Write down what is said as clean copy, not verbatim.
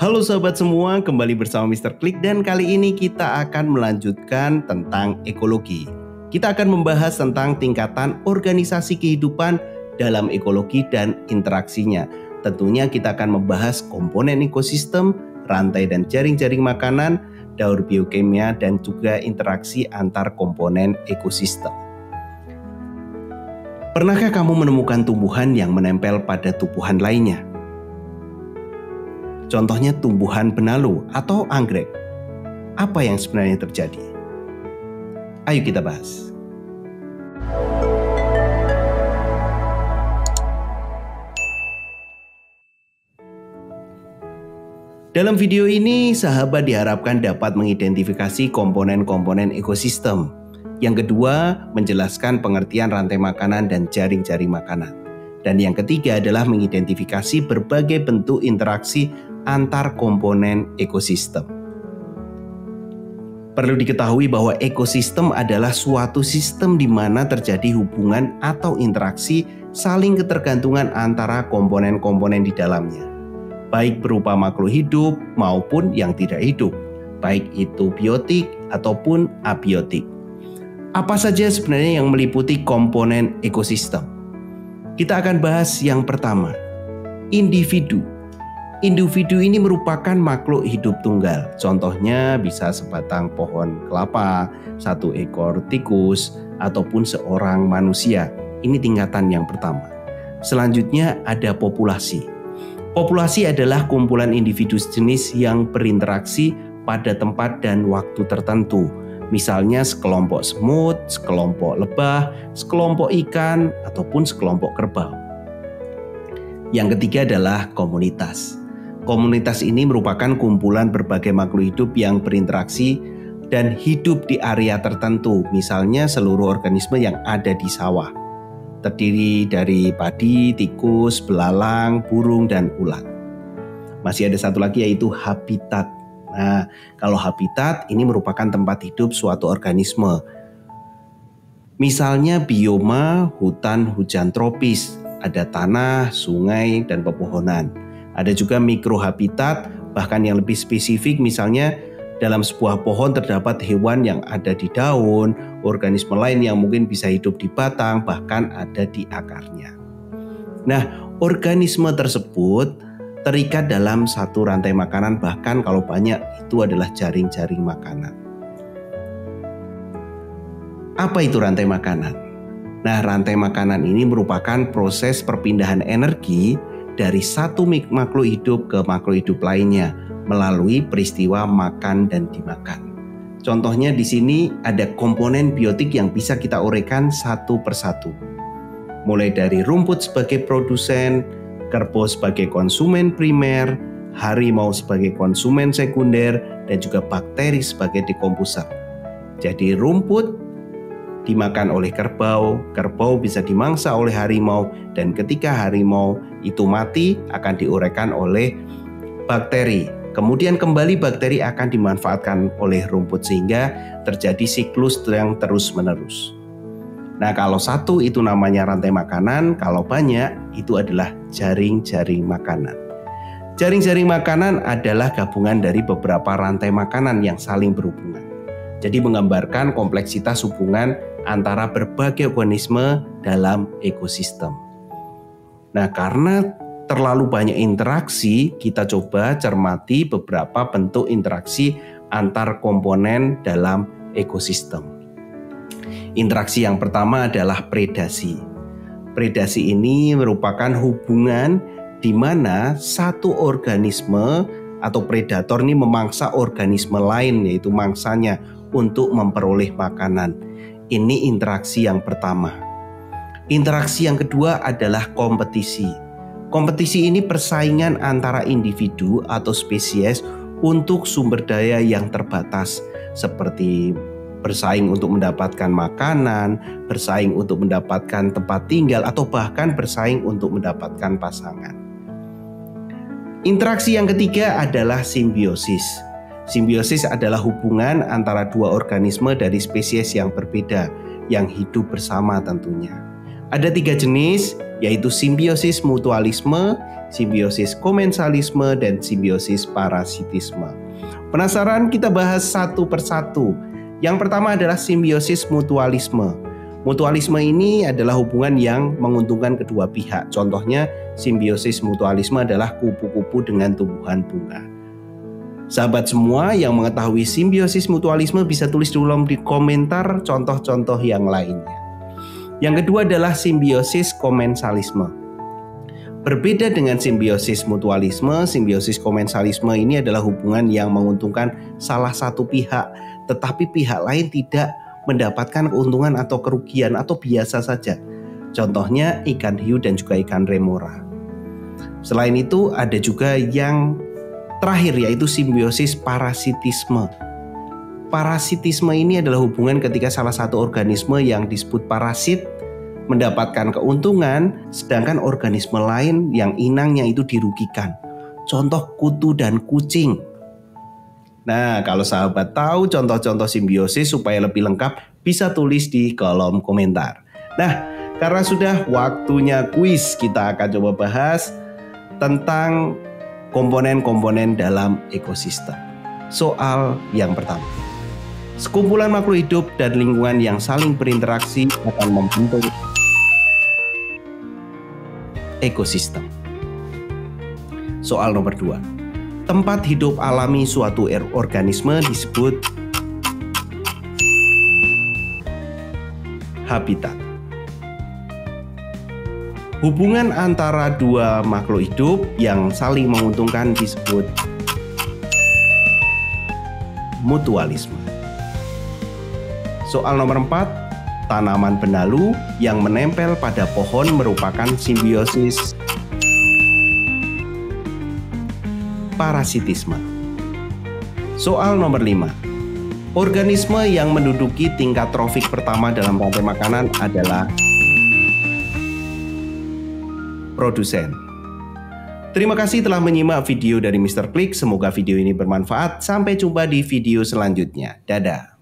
Halo sahabat semua, kembali bersama Mr. Klik dan kali ini kita akan melanjutkan tentang ekologi. Kita akan membahas tentang tingkatan organisasi kehidupan dalam ekologi dan interaksinya. Tentunya kita akan membahas komponen ekosistem, rantai dan jaring-jaring makanan, daur biokimia dan juga interaksi antar komponen ekosistem. Pernahkah kamu menemukan tumbuhan yang menempel pada tumbuhan lainnya? Contohnya tumbuhan benalu atau anggrek. Apa yang sebenarnya terjadi? Ayo kita bahas. Dalam video ini, sahabat diharapkan dapat mengidentifikasi komponen-komponen ekosistem. Yang kedua, menjelaskan pengertian rantai makanan dan jaring-jaring makanan. Dan yang ketiga adalah mengidentifikasi berbagai bentuk interaksi antar komponen ekosistem. Perlu diketahui bahwa ekosistem adalah suatu sistem di mana terjadi hubungan atau interaksi saling ketergantungan antara komponen-komponen di dalamnya, baik berupa makhluk hidup maupun yang tidak hidup, baik itu biotik ataupun abiotik. Apa saja sebenarnya yang meliputi komponen ekosistem? Kita akan bahas yang pertama, individu. Individu ini merupakan makhluk hidup tunggal. Contohnya bisa sebatang pohon kelapa, satu ekor tikus, ataupun seorang manusia. Ini tingkatan yang pertama. Selanjutnya ada populasi. Populasi adalah kumpulan individu sejenis yang berinteraksi pada tempat dan waktu tertentu. Misalnya sekelompok semut, sekelompok lebah, sekelompok ikan, ataupun sekelompok kerbau. Yang ketiga adalah komunitas. Komunitas ini merupakan kumpulan berbagai makhluk hidup yang berinteraksi dan hidup di area tertentu, misalnya seluruh organisme yang ada di sawah. Terdiri dari padi, tikus, belalang, burung, dan ulat. Masih ada satu lagi yaitu habitat. Nah, kalau habitat ini merupakan tempat hidup suatu organisme. Misalnya bioma hutan hujan tropis, ada tanah, sungai, dan pepohonan. Ada juga mikrohabitat, bahkan yang lebih spesifik, misalnya dalam sebuah pohon terdapat hewan yang ada di daun, organisme lain yang mungkin bisa hidup di batang, bahkan ada di akarnya. Nah, organisme tersebut terikat dalam satu rantai makanan, bahkan kalau banyak itu adalah jaring-jaring makanan. Apa itu rantai makanan? Nah, rantai makanan ini merupakan proses perpindahan energi dari satu makhluk hidup ke makhluk hidup lainnya melalui peristiwa makan dan dimakan. Contohnya di sini ada komponen biotik yang bisa kita uraikan satu persatu. Mulai dari rumput sebagai produsen, kerbau sebagai konsumen primer, harimau sebagai konsumen sekunder, dan juga bakteri sebagai dekomposer. Jadi rumput dimakan oleh kerbau, kerbau bisa dimangsa oleh harimau, dan ketika harimau itu mati akan diuraikan oleh bakteri. Kemudian kembali bakteri akan dimanfaatkan oleh rumput sehingga terjadi siklus yang terus-menerus. Nah, kalau satu itu namanya rantai makanan, kalau banyak itu adalah jaring-jaring makanan. Jaring-jaring makanan adalah gabungan dari beberapa rantai makanan yang saling berhubungan. Jadi menggambarkan kompleksitas hubungan antara berbagai organisme dalam ekosistem. Nah, karena terlalu banyak interaksi, kita coba cermati beberapa bentuk interaksi antar komponen dalam ekosistem. Interaksi yang pertama adalah predasi. Predasi ini merupakan hubungan di mana satu organisme atau predator ini memangsa organisme lain, yaitu mangsanya, untuk memperoleh makanan. Ini interaksi yang pertama. Interaksi yang kedua adalah kompetisi. Kompetisi ini persaingan antara individu atau spesies untuk sumber daya yang terbatas, seperti bersaing untuk mendapatkan makanan, bersaing untuk mendapatkan tempat tinggal, atau bahkan bersaing untuk mendapatkan pasangan. Interaksi yang ketiga adalah simbiosis. Simbiosis adalah hubungan antara dua organisme dari spesies yang berbeda yang hidup bersama tentunya. Ada 3 jenis, yaitu simbiosis mutualisme, simbiosis komensalisme, dan simbiosis parasitisme. Penasaran? Kita bahas satu persatu. Yang pertama adalah simbiosis mutualisme. Mutualisme ini adalah hubungan yang menguntungkan kedua pihak. Contohnya, simbiosis mutualisme adalah kupu-kupu dengan tumbuhan bunga. Sahabat semua yang mengetahui simbiosis mutualisme bisa tulis dulu di komentar contoh-contoh yang lainnya. Yang kedua adalah simbiosis komensalisme. Berbeda dengan simbiosis mutualisme, simbiosis komensalisme ini adalah hubungan yang menguntungkan salah satu pihak, tetapi pihak lain tidak mendapatkan keuntungan atau kerugian atau biasa saja. Contohnya ikan hiu dan juga ikan remora. Selain itu ada juga yang terakhir, yaitu simbiosis parasitisme. Parasitisme ini adalah hubungan ketika salah satu organisme yang disebut parasit mendapatkan keuntungan, sedangkan organisme lain yang inangnya itu dirugikan. Contoh kutu dan kucing. Nah, kalau sahabat tahu contoh-contoh simbiosis supaya lebih lengkap, bisa tulis di kolom komentar. Nah, karena sudah waktunya kuis, kita akan coba bahas tentang komponen-komponen dalam ekosistem. Soal yang pertama. Sekumpulan makhluk hidup dan lingkungan yang saling berinteraksi akan membentuk ekosistem. Soal nomor 2. Tempat hidup alami suatu organisme disebut habitat. Hubungan antara dua makhluk hidup yang saling menguntungkan disebut mutualisme. Soal nomor 4, tanaman benalu yang menempel pada pohon merupakan simbiosis parasitisme. Soal nomor 5, organisme yang menduduki tingkat trofik pertama dalam rantai makanan adalah produsen. Terima kasih telah menyimak video dari Mr. Klik. Semoga video ini bermanfaat. Sampai jumpa di video selanjutnya. Dadah.